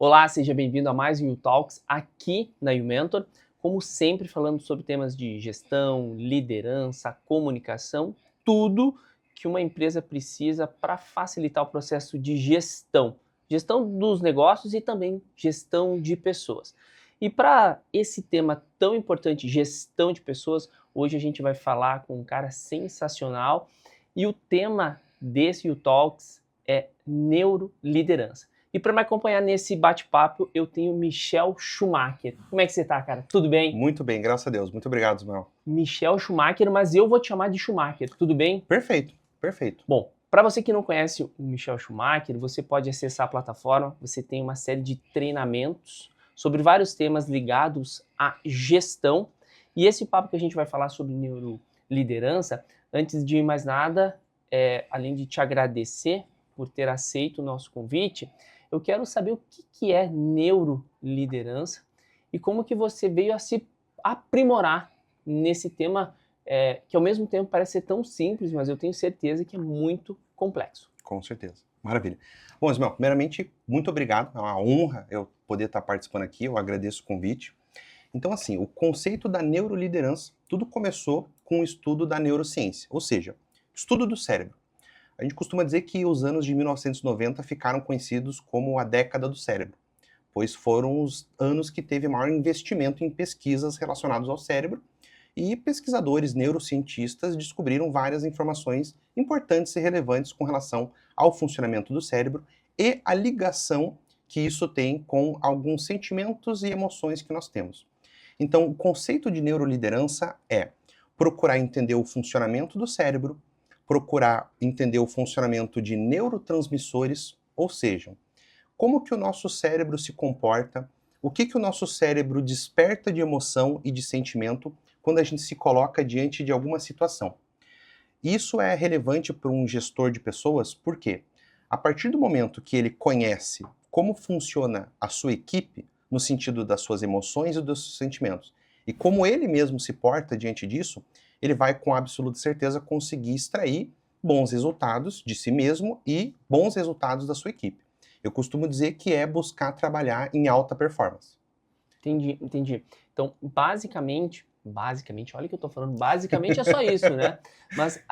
Olá, seja bem-vindo a mais um U-Talks aqui na U-Mentor. Como sempre, falando sobre temas de gestão, liderança, comunicação, tudo que uma empresa precisa para facilitar o processo de gestão. Gestão dos negócios e também gestão de pessoas. E para esse tema tão importante, gestão de pessoas, hoje a gente vai falar com um cara sensacional e o tema desse U-Talks é neuroliderança. E para me acompanhar nesse bate-papo, eu tenho Michel Schumacher. Como é que você tá, cara? Tudo bem? Muito bem, graças a Deus. Muito obrigado, Ismael. Michel Schumacher, mas eu vou te chamar de Schumacher. Tudo bem? Perfeito, perfeito. Bom, para você que não conhece o Michel Schumacher, você pode acessar a plataforma. Você tem uma série de treinamentos sobre vários temas ligados à gestão. E esse papo que a gente vai falar sobre neuroliderança, antes de mais nada, além de te agradecer por ter aceito o nosso convite, eu quero saber o que é neuroliderança e como que você veio a se aprimorar nesse tema que ao mesmo tempo parece ser tão simples, mas eu tenho certeza que é muito complexo. Com certeza. Maravilha. Bom, Ismael, primeiramente, muito obrigado. É uma honra eu poder estar participando aqui. Eu agradeço o convite. Então, assim, o conceito da neuroliderança, tudo começou com o estudo da neurociência, ou seja, estudo do cérebro. A gente costuma dizer que os anos de 1990 ficaram conhecidos como a década do cérebro, pois foram os anos que teve maior investimento em pesquisas relacionadas ao cérebro e pesquisadores neurocientistas descobriram várias informações importantes e relevantes com relação ao funcionamento do cérebro e a ligação que isso tem com alguns sentimentos e emoções que nós temos. Então, o conceito de neuroliderança é procurar entender o funcionamento do cérebro, procurar entender o funcionamento de neurotransmissores, ou seja, como que o nosso cérebro se comporta, o que o nosso cérebro desperta de emoção e de sentimento quando a gente se coloca diante de alguma situação. Isso é relevante para um gestor de pessoas, porque a partir do momento que ele conhece como funciona a sua equipe, no sentido das suas emoções e dos seus sentimentos, e como ele mesmo se porta diante disso, ele vai com absoluta certeza conseguir extrair bons resultados de si mesmo e bons resultados da sua equipe. Eu costumo dizer que é buscar trabalhar em alta performance. Entendi, entendi. Então, basicamente, olha o que eu tô falando, basicamente é só isso, né? Mas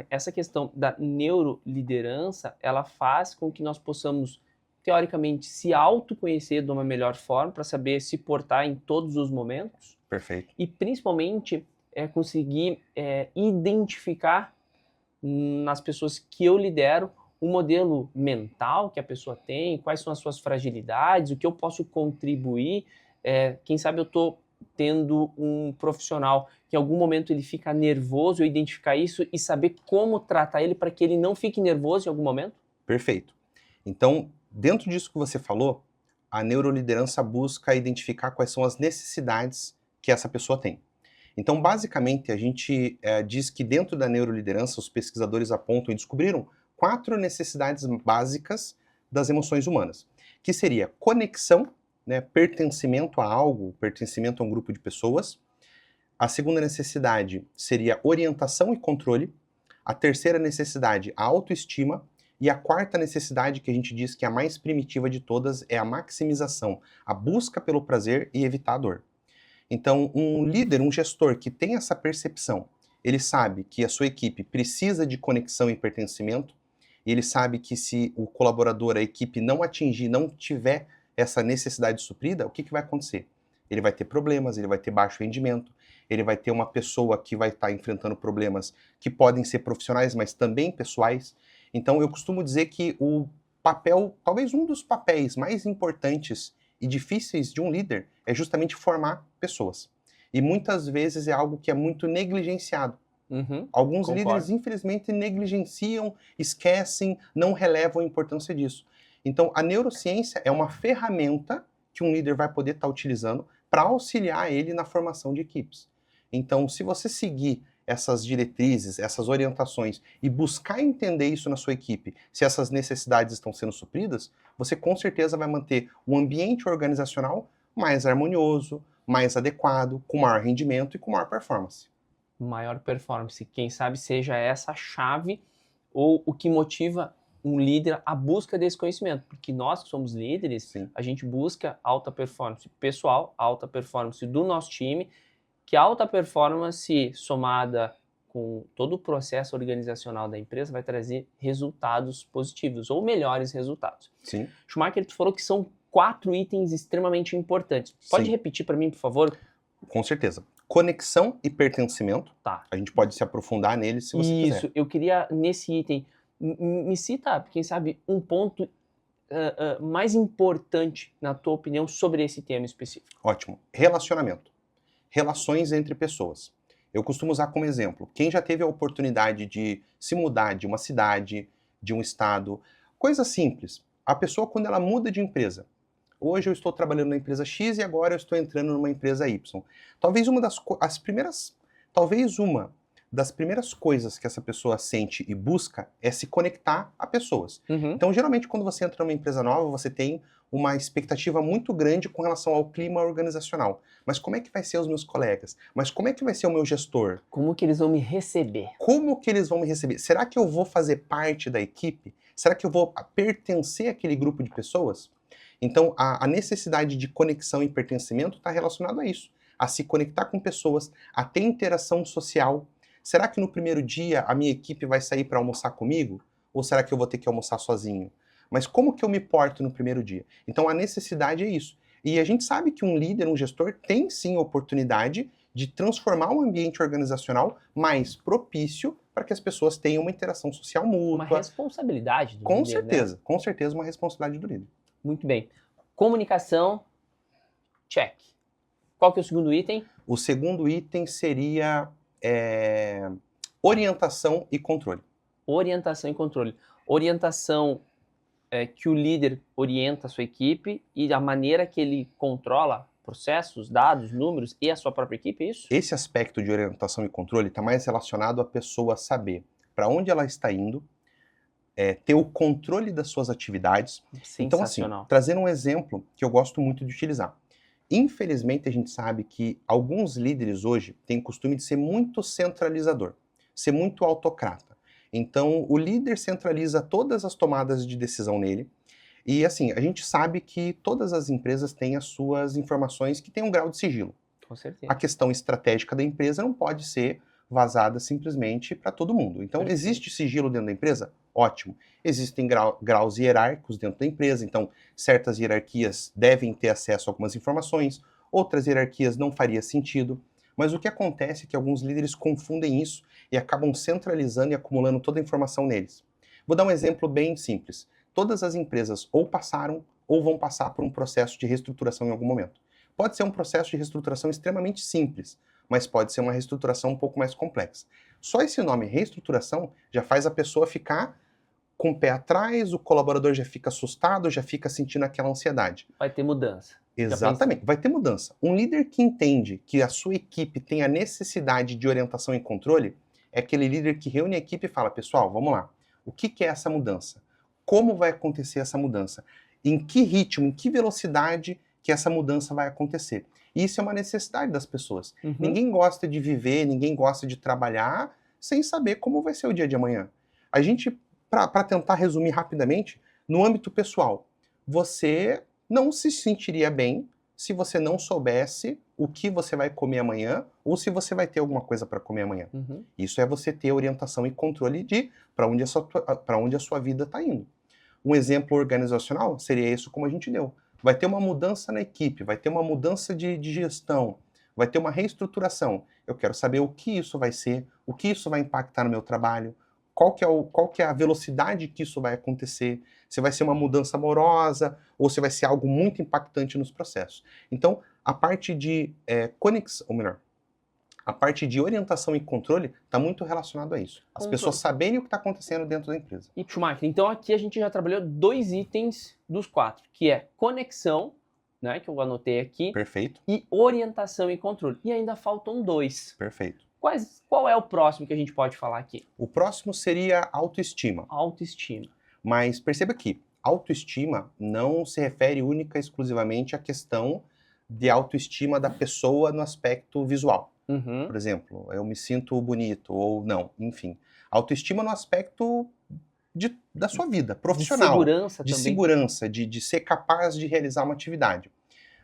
essa questão da neuroliderança, ela faz com que nós possamos, teoricamente, se autoconhecer de uma melhor forma, para saber se portar em todos os momentos, Perfeito. e principalmente conseguir identificar nas pessoas que eu lidero o modelo mental que a pessoa tem, quais são as suas fragilidades, o que eu posso contribuir. Quem sabe eu estou tendo um profissional que em algum momento ele fica nervoso, eu identificar isso e saber como tratar ele para que ele não fique nervoso em algum momento? Perfeito. Então, dentro disso que você falou, a neuroliderança busca identificar quais são as necessidades que essa pessoa tem. Então, basicamente, a gente diz que dentro da neuroliderança, os pesquisadores apontam e descobriram 4 necessidades básicas das emoções humanas, que seria conexão, né, pertencimento a algo, pertencimento a um grupo de pessoas. A segunda necessidade seria orientação e controle. A terceira necessidade, a autoestima. E a quarta necessidade, que a gente diz que é a mais primitiva de todas, é a maximização, a busca pelo prazer e evitar a dor. Então, um líder, um gestor que tem essa percepção, ele sabe que a sua equipe precisa de conexão e pertencimento, e ele sabe que se o colaborador, a equipe não atingir, não tiver essa necessidade suprida, o que vai acontecer? Ele vai ter problemas, ele vai ter baixo rendimento, ele vai ter uma pessoa que vai estar enfrentando problemas que podem ser profissionais, mas também pessoais. Então, eu costumo dizer que o papel, talvez um dos papéis mais importantes e difíceis de um líder é justamente formar pessoas. E muitas vezes é algo que é muito negligenciado. Alguns líderes, Concordo. infelizmente, negligenciam, esquecem, não relevam a importância disso. Então, a neurociência é uma ferramenta que um líder vai poder estar utilizando para auxiliar ele na formação de equipes. Então, se você seguir essas diretrizes, essas orientações e buscar entender isso na sua equipe, se essas necessidades estão sendo supridas, você com certeza vai manter um ambiente organizacional mais harmonioso, mais adequado, com maior rendimento e com maior performance. Maior performance. Quem sabe seja essa a chave ou o que motiva um líder à busca desse conhecimento, porque nós que somos líderes, Sim. a gente busca alta performance pessoal, alta performance do nosso time, que a alta performance somada com todo o processo organizacional da empresa vai trazer resultados positivos ou melhores resultados. Sim. Schumacher, tu falou que são 4 itens extremamente importantes. Pode Sim. repetir para mim, por favor? Com certeza. Conexão e pertencimento. Tá. A gente pode se aprofundar nele se você quiser. Isso, eu queria, nesse item, me cita, quem sabe, um ponto mais importante, na tua opinião, sobre esse tema específico. Ótimo. Relacionamento. Relações entre pessoas. Eu costumo usar como exemplo, quem já teve a oportunidade de se mudar de uma cidade, de um estado, coisa simples. A pessoa, quando ela muda de empresa, hoje eu estou trabalhando na empresa X e agora eu estou entrando numa empresa Y. Talvez uma das primeiras coisas que essa pessoa sente e busca é se conectar a pessoas. Uhum. Então, geralmente, quando você entra numa empresa nova, você tem uma expectativa muito grande com relação ao clima organizacional. Mas como é que vai ser os meus colegas? Mas como é que vai ser o meu gestor? Como que eles vão me receber? Como que eles vão me receber? Será que eu vou fazer parte da equipe? Será que eu vou pertencer àquele grupo de pessoas? Então, a necessidade de conexão e pertencimento está relacionado a isso. A se conectar com pessoas, a ter interação social. Será que no primeiro dia a minha equipe vai sair para almoçar comigo? Ou será que eu vou ter que almoçar sozinho? Mas como que eu me porto no primeiro dia? Então a necessidade é isso. E a gente sabe que um líder, um gestor, tem sim a oportunidade de transformar um ambiente organizacional mais propício para que as pessoas tenham uma interação social mútua. Uma responsabilidade do líder, né? Com certeza uma responsabilidade do líder. Muito bem. Comunicação, check. Qual que é o segundo item? O segundo item seria orientação e controle. Orientação e controle. Orientação que o líder orienta a sua equipe e a maneira que ele controla processos, dados, números e a sua própria equipe, é isso? Esse aspecto de orientação e controle está mais relacionado à pessoa saber para onde ela está indo, ter o controle das suas atividades. Então, assim, trazendo um exemplo que eu gosto muito de utilizar. Infelizmente, a gente sabe que alguns líderes hoje têm o costume de ser muito centralizador, ser muito autocrata. Então, o líder centraliza todas as tomadas de decisão nele. E, assim, a gente sabe que todas as empresas têm as suas informações que têm um grau de sigilo. Com certeza. A questão estratégica da empresa não pode ser vazada simplesmente para todo mundo. Então, existe sigilo dentro da empresa? Ótimo. Existem graus hierárquicos dentro da empresa, então certas hierarquias devem ter acesso a algumas informações, outras hierarquias não faria sentido. Mas o que acontece é que alguns líderes confundem isso e acabam centralizando e acumulando toda a informação neles. Vou dar um exemplo bem simples. Todas as empresas ou passaram ou vão passar por um processo de reestruturação em algum momento. Pode ser um processo de reestruturação extremamente simples, mas pode ser uma reestruturação um pouco mais complexa. Só esse nome, reestruturação, já faz a pessoa ficar com o pé atrás, o colaborador já fica assustado, já fica sentindo aquela ansiedade. Vai ter mudança. Exatamente, vai ter mudança. Um líder que entende que a sua equipe tem a necessidade de orientação e controle é aquele líder que reúne a equipe e fala, pessoal, vamos lá, o que é essa mudança? Como vai acontecer essa mudança? Em que ritmo, em que velocidade que essa mudança vai acontecer? E isso é uma necessidade das pessoas. Uhum. Ninguém gosta de viver, ninguém gosta de trabalhar sem saber como vai ser o dia de amanhã. A gente, para tentar resumir rapidamente, no âmbito pessoal, você não se sentiria bem se você não soubesse o que você vai comer amanhã ou se você vai ter alguma coisa para comer amanhã. Uhum. Isso é você ter orientação e controle de para onde a sua vida está indo. Um exemplo organizacional seria isso como a gente deu. Vai ter uma mudança na equipe, vai ter uma mudança de gestão, vai ter uma reestruturação. Eu quero saber o que isso vai ser, o que isso vai impactar no meu trabalho, qual que é a velocidade que isso vai acontecer, se vai ser uma mudança amorosa ou se vai ser algo muito impactante nos processos. Então, a parte de conexão, ou melhor, a parte de orientação e controle está muito relacionado a isso. As pessoas saberem o que está acontecendo dentro da empresa. E, Schumacher, então aqui a gente já trabalhou 2 itens dos 4, que é conexão, né, que eu anotei aqui. Perfeito. E orientação e controle. E ainda faltam 2. Perfeito. Qual é o próximo que a gente pode falar aqui? O próximo seria autoestima. Autoestima. Mas perceba que autoestima não se refere única e exclusivamente à questão de autoestima da pessoa no aspecto visual. Uhum. Por exemplo, eu me sinto bonito ou não, enfim. Autoestima no aspecto da sua vida De profissional. segurança De também. segurança, de ser capaz de realizar uma atividade.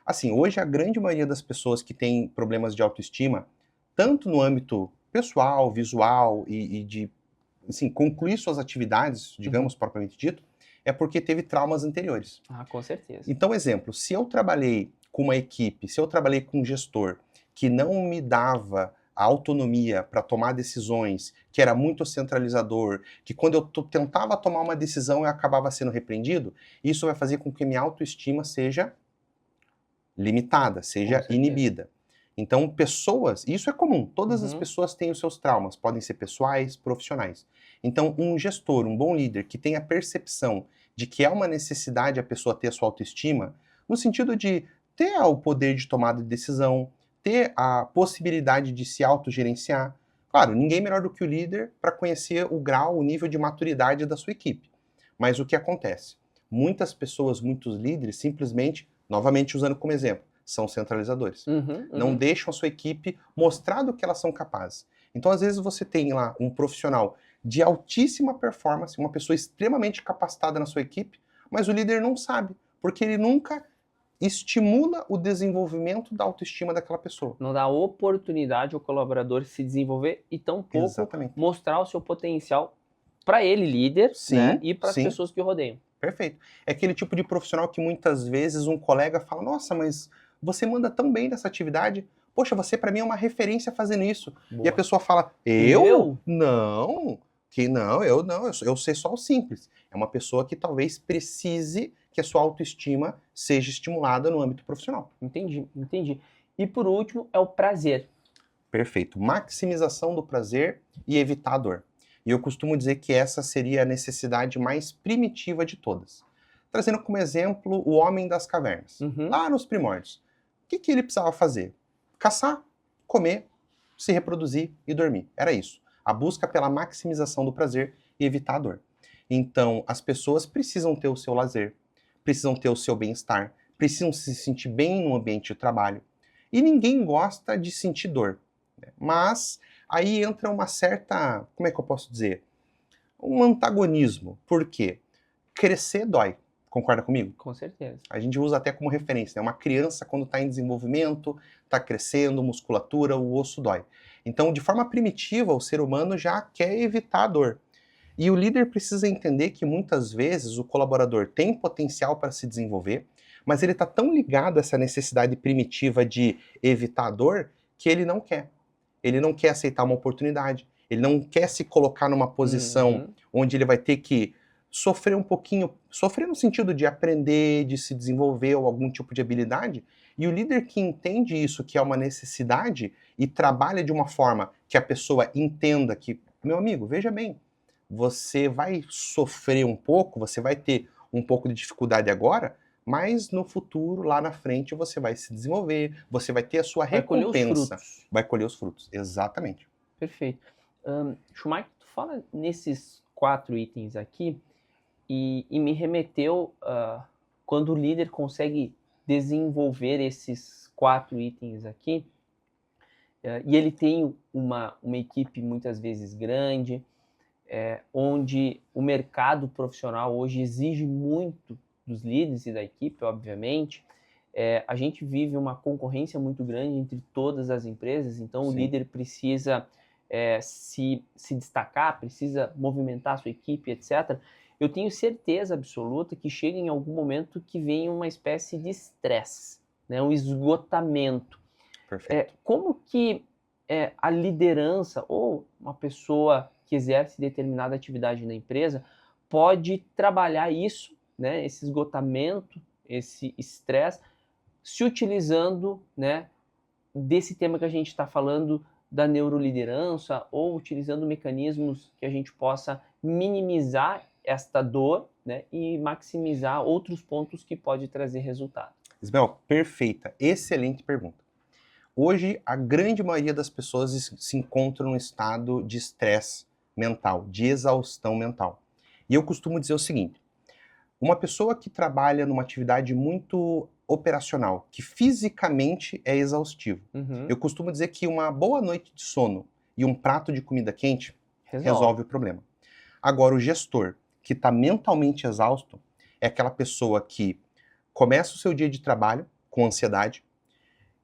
Assim, hoje a grande maioria das pessoas que têm problemas de autoestima, tanto no âmbito pessoal, visual e de, assim, concluir suas atividades, digamos, propriamente dito, é porque teve traumas anteriores. Ah, com certeza. Então, exemplo, se eu trabalhei com uma equipe, se eu trabalhei com um gestor que não me dava a autonomia para tomar decisões, que era muito centralizador, que quando eu tentava tomar uma decisão eu acabava sendo repreendido, isso vai fazer com que minha autoestima seja limitada, Com seja certeza. inibida. Então, pessoas, isso é comum, todas as Uhum. pessoas têm os seus traumas, podem ser pessoais, profissionais. Então, um gestor, um bom líder que tem a percepção de que é uma necessidade a pessoa ter a sua autoestima, no sentido de ter o poder de tomada de decisão, ter a possibilidade de se autogerenciar. Claro, ninguém melhor do que o líder para conhecer o grau, o nível de maturidade da sua equipe. Mas o que acontece? Muitas pessoas, muitos líderes, simplesmente, novamente usando como exemplo, são centralizadores. Não deixam a sua equipe mostrar do que elas são capazes. Então, às vezes, você tem lá um profissional de altíssima performance, uma pessoa extremamente capacitada na sua equipe, mas o líder não sabe, porque ele nunca estimula o desenvolvimento da autoestima daquela pessoa. Não dá oportunidade ao colaborador se desenvolver e tampouco Exatamente. mostrar o seu potencial para ele, líder, Sim, né? E para as sim. pessoas que o rodeiam. Perfeito. É aquele tipo de profissional que muitas vezes um colega fala: Nossa, mas você manda tão bem nessa atividade. Poxa, você para mim é uma referência fazendo isso. E a Boa. pessoa fala: Eu? Eu? Não, eu sei só o simples. É uma pessoa que talvez precise que a sua autoestima seja estimulada no âmbito profissional. Entendi, entendi. E por último é o prazer. Perfeito. Maximização do prazer e evitar a dor. E eu costumo dizer que essa seria a necessidade mais primitiva de todas. Trazendo como exemplo o homem das cavernas. Lá nos primórdios. O que ele precisava fazer? Caçar, comer, se reproduzir e dormir. Era isso. A busca pela maximização do prazer e evitar a dor. Então, as pessoas precisam ter o seu lazer, precisam ter o seu bem-estar, precisam se sentir bem no ambiente de trabalho. E ninguém gosta de sentir dor. Mas aí entra uma certa, como é que eu posso dizer? Um antagonismo. Por quê? Crescer dói. Concorda comigo? Com certeza. A gente usa até como referência, né? Uma criança quando está em desenvolvimento, está crescendo, musculatura, o osso dói. Então, de forma primitiva, o ser humano já quer evitar a dor. E o líder precisa entender que muitas vezes o colaborador tem potencial para se desenvolver, mas ele está tão ligado a essa necessidade primitiva de evitar a dor que ele não quer. Ele não quer aceitar uma oportunidade, ele não quer se colocar numa posição onde ele vai ter que sofrer um pouquinho, sofrer no sentido de aprender, de se desenvolver ou algum tipo de habilidade, e o líder que entende isso, que é uma necessidade, e trabalha de uma forma que a pessoa entenda que, meu amigo, veja bem, você vai sofrer um pouco, você vai ter um pouco de dificuldade agora, mas no futuro, lá na frente, você vai se desenvolver, você vai ter a sua Vai colher os recompensa. frutos. Vai colher os frutos, exatamente. Perfeito. Schumacher, tu fala nesses 4 itens aqui e me remeteu quando o líder consegue desenvolver esses 4 itens aqui, e ele tem uma equipe muitas vezes grande, onde o mercado profissional hoje exige muito dos líderes e da equipe, obviamente. A gente vive uma concorrência muito grande entre todas as empresas, então Sim. o líder precisa se destacar, precisa movimentar a sua equipe, etc. Eu tenho certeza absoluta que chega em algum momento que vem uma espécie de estresse, né, um esgotamento. Perfeito. Como que a liderança ou uma pessoa que exerce determinada atividade na empresa pode trabalhar isso, né, esse esgotamento, esse estresse, se utilizando, né, desse tema que a gente está falando da neuroliderança ou utilizando mecanismos que a gente possa minimizar esta dor, né, e maximizar outros pontos que pode trazer resultado. Isabel, perfeita, excelente pergunta. Hoje, a grande maioria das pessoas se encontra num estado de estresse mental, de exaustão mental. E eu costumo dizer o seguinte, uma pessoa que trabalha numa atividade muito operacional, que fisicamente é exaustivo, eu costumo dizer que uma boa noite de sono e um prato de comida quente resolve o problema. Agora, o gestor que está mentalmente exausto é aquela pessoa que começa o seu dia de trabalho com ansiedade,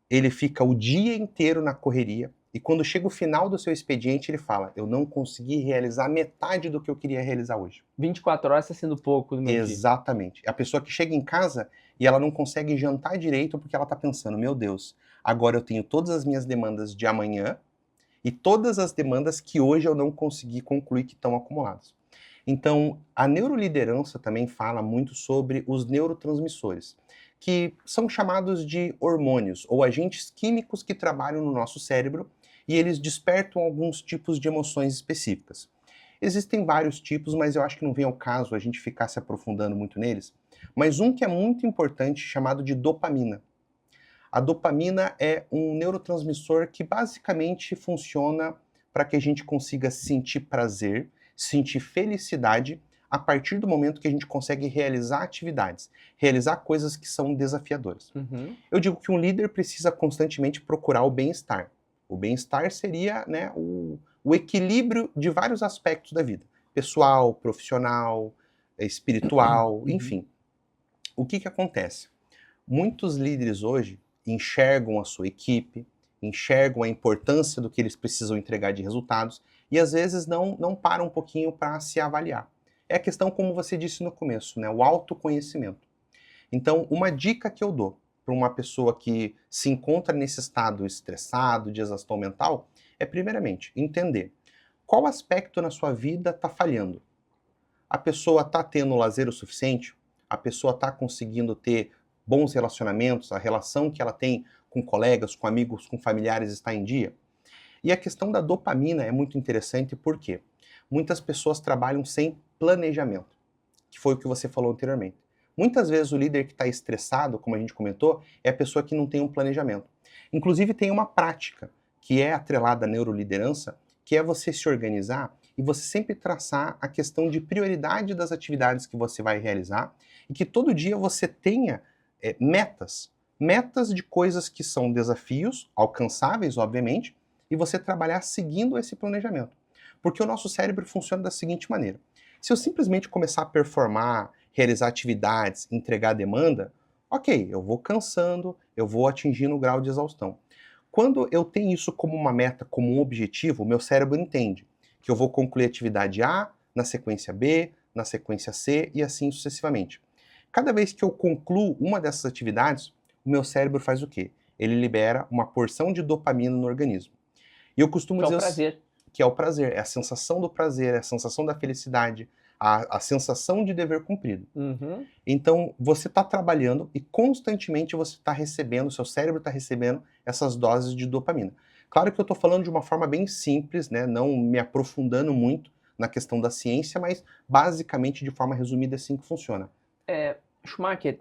ele fica o dia inteiro na correria, e quando chega o final do seu expediente, ele fala: eu não consegui realizar metade do que eu queria realizar hoje. 24 horas está sendo pouco no meu dia. Exatamente. A pessoa que chega em casa e ela não consegue jantar direito porque ela está pensando: meu Deus, agora eu tenho todas as minhas demandas de amanhã e todas as demandas que hoje eu não consegui concluir que estão acumuladas. Então, a neuroliderança também fala muito sobre os neurotransmissores, que são chamados de hormônios ou agentes químicos que trabalham no nosso cérebro e eles despertam alguns tipos de emoções específicas. Existem vários tipos, mas eu acho que não vem ao caso a gente ficar se aprofundando muito neles. Mas um que é muito importante, chamado de dopamina. A dopamina é um neurotransmissor que basicamente funciona para que a gente consiga sentir prazer, sentir felicidade a partir do momento que a gente consegue realizar atividades, realizar coisas que são desafiadoras. Uhum. Eu digo que um líder precisa constantemente procurar o bem-estar. O bem-estar seria, né, o equilíbrio de vários aspectos da vida. Pessoal, profissional, espiritual, enfim. O que acontece? Muitos líderes hoje enxergam a sua equipe, enxergam a importância do que eles precisam entregar de resultados e às vezes não param um pouquinho para se avaliar. É a questão, como você disse no começo, né, o autoconhecimento. Então, uma dica que eu dou para uma pessoa que se encontra nesse estado estressado, de exaustão mental, é primeiramente entender qual aspecto na sua vida está falhando. A pessoa está tendo lazer o suficiente? A pessoa está conseguindo ter bons relacionamentos? A relação que ela tem com colegas, com amigos, com familiares está em dia? E a questão da dopamina é muito interessante porque muitas pessoas trabalham sem planejamento, que foi o que você falou anteriormente. Muitas vezes o líder que está estressado, como a gente comentou, é a pessoa que não tem um planejamento. Inclusive tem uma prática que é atrelada à neuroliderança, que é você se organizar e você sempre traçar a questão de prioridade das atividades que você vai realizar e que todo dia você tenha metas de coisas que são desafios, alcançáveis, obviamente, e você trabalhar seguindo esse planejamento. Porque o nosso cérebro funciona da seguinte maneira: se eu simplesmente começar a performar, realizar atividades, entregar demanda, ok, eu vou cansando, eu vou atingindo o grau de exaustão. Quando eu tenho isso como uma meta, como um objetivo, o meu cérebro entende que eu vou concluir a atividade A, na sequência B, na sequência C e assim sucessivamente. Cada vez que eu concluo uma dessas atividades, o meu cérebro faz o quê? Ele libera uma porção de dopamina no organismo. E eu costumo Que é o dizer prazer. que é o prazer, é a sensação do prazer, é a sensação da felicidade, a sensação de dever cumprido. Uhum. Então, você está trabalhando e constantemente você está recebendo, seu cérebro está recebendo essas doses de dopamina. Claro que eu estou falando de uma forma bem simples, né, não me aprofundando muito na questão da ciência, mas basicamente de forma resumida é assim que funciona. Schumacher,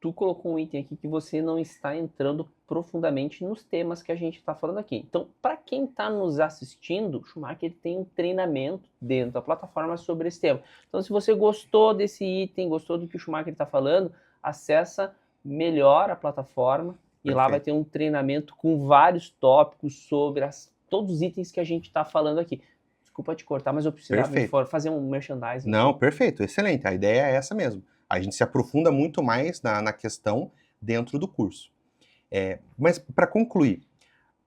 tu colocou um item aqui que você não está entrando profundamente nos temas que a gente está falando aqui. Então, para quem está nos assistindo, o Schumacher tem um treinamento dentro da plataforma sobre esse tema. Então, se você gostou desse item, gostou do que o Schumacher está falando, acessa melhor a plataforma e lá vai ter um treinamento com vários tópicos sobre todos os itens que a gente está falando aqui. Desculpa te cortar, mas eu precisava fazer um merchandising. Não, perfeito, excelente. A ideia é essa mesmo. A gente se aprofunda muito mais na questão dentro do curso. Mas, para concluir,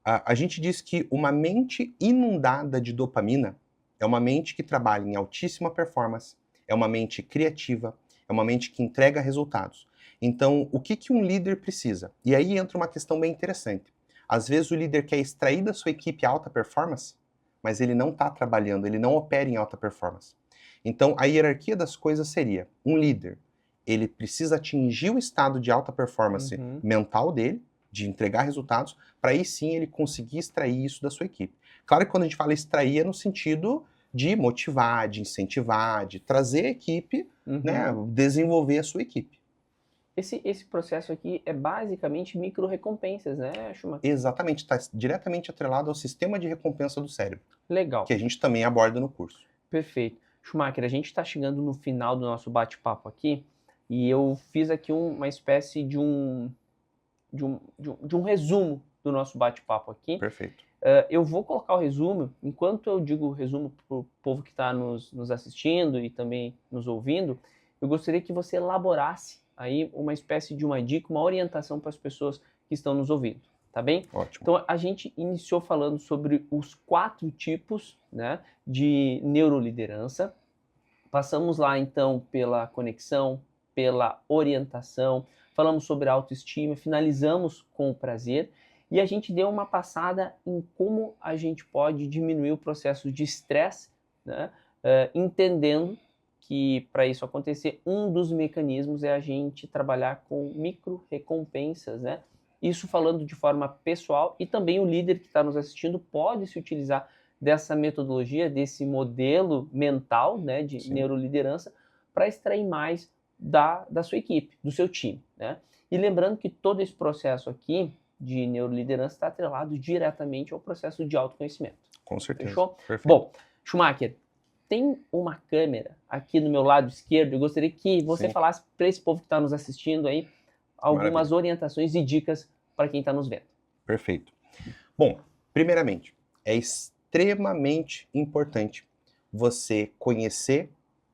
a gente diz que uma mente inundada de dopamina é uma mente que trabalha em altíssima performance, é uma mente criativa, é uma mente que entrega resultados. Então, o que um líder precisa? E aí entra uma questão bem interessante. Às vezes o líder quer extrair da sua equipe alta performance, mas ele não está trabalhando, ele não opera em alta performance. Então, a hierarquia das coisas seria: um líder, ele precisa atingir o estado de alta performance mental dele, de entregar resultados, para aí sim ele conseguir extrair isso da sua equipe. Claro que quando a gente fala extrair é no sentido de motivar, de incentivar, de trazer a equipe, né, desenvolver a sua equipe. Esse processo aqui é basicamente micro-recompensas, né, Schumacher? Exatamente, está diretamente atrelado ao sistema de recompensa do cérebro. Legal. Que a gente também aborda no curso. Perfeito. Schumacher, a gente está chegando no final do nosso bate-papo aqui e eu fiz aqui uma espécie de um resumo do nosso bate-papo aqui. Perfeito. Eu vou colocar o resumo, enquanto eu digo o resumo para o povo que está nos assistindo e também nos ouvindo, eu gostaria que você elaborasse aí uma espécie de uma dica, uma orientação para as pessoas que estão nos ouvindo, tá bem? Ótimo. Então, a gente iniciou falando sobre os 4 tipos, né, de neuroliderança. Passamos lá, então, pela conexão, pela orientação, falamos sobre a autoestima, finalizamos com o prazer e a gente deu uma passada em como a gente pode diminuir o processo de estresse, né, entendendo que para isso acontecer, um dos mecanismos é a gente trabalhar com micro-recompensas, né? Isso falando de forma pessoal, e também o líder que está nos assistindo pode se utilizar dessa metodologia, desse modelo mental, né, de Sim. neuroliderança, para extrair mais da sua equipe, do seu time, né? E lembrando que todo esse processo aqui de neuroliderança está atrelado diretamente ao processo de autoconhecimento. Com certeza. Fechou? Perfeito. Bom, Schumacher, tem uma câmera aqui no meu lado esquerdo. Eu gostaria que você Sim. falasse para esse povo que está nos assistindo aí algumas Maravilha. orientações e dicas para quem está nos vendo. Perfeito. Bom, primeiramente, é extremamente importante você conhecer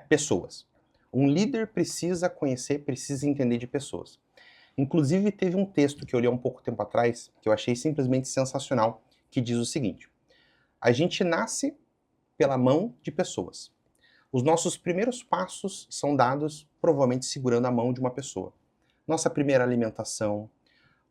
pessoas. Um líder precisa conhecer, precisa entender de pessoas. Inclusive, teve um texto que eu li há um pouco tempo atrás, que eu achei simplesmente sensacional, que diz o seguinte: a gente nasce pela mão de pessoas. Os nossos primeiros passos são dados, provavelmente, segurando a mão de uma pessoa. Nossa primeira alimentação,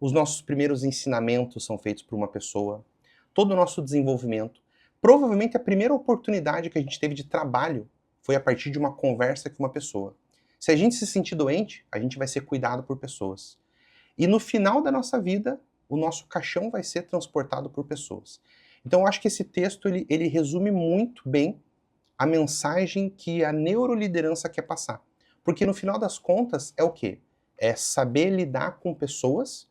os nossos primeiros ensinamentos são feitos por uma pessoa. Todo o nosso desenvolvimento. Provavelmente a primeira oportunidade que a gente teve de trabalho foi a partir de uma conversa com uma pessoa. Se a gente se sentir doente, a gente vai ser cuidado por pessoas. E no final da nossa vida, o nosso caixão vai ser transportado por pessoas. Então eu acho que esse texto ele resume muito bem a mensagem que a neuroliderança quer passar. Porque no final das contas é o quê? É saber lidar com pessoas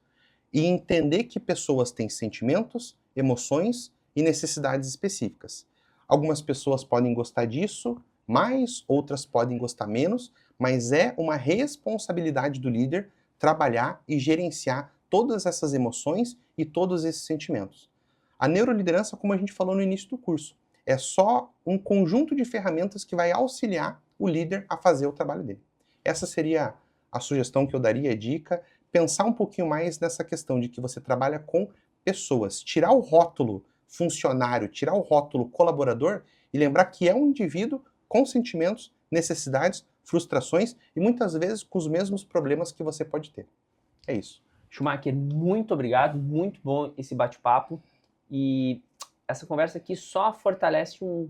e entender que pessoas têm sentimentos, emoções e necessidades específicas. Algumas pessoas podem gostar disso mais, outras podem gostar menos, mas é uma responsabilidade do líder trabalhar e gerenciar todas essas emoções e todos esses sentimentos. A neuroliderança, como a gente falou no início do curso, é só um conjunto de ferramentas que vai auxiliar o líder a fazer o trabalho dele. Essa seria a sugestão que eu daria, a dica. Pensar um pouquinho mais nessa questão de que você trabalha com pessoas. Tirar o rótulo funcionário, tirar o rótulo colaborador e lembrar que é um indivíduo com sentimentos, necessidades, frustrações e muitas vezes com os mesmos problemas que você pode ter. É isso. Schumacher, muito obrigado, muito bom esse bate-papo. E essa conversa aqui só fortalece um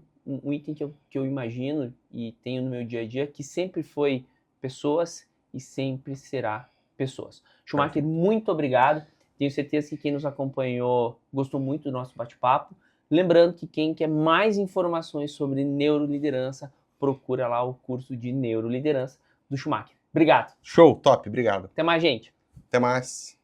item que eu imagino e tenho no meu dia a dia, que sempre foi pessoas e sempre será pessoas. Schumacher, muito obrigado. Tenho certeza que quem nos acompanhou gostou muito do nosso bate-papo. Lembrando que quem quer mais informações sobre neuroliderança, procura lá o curso de neuroliderança do Schumacher. Obrigado. Show, top, obrigado. Até mais, gente. Até mais.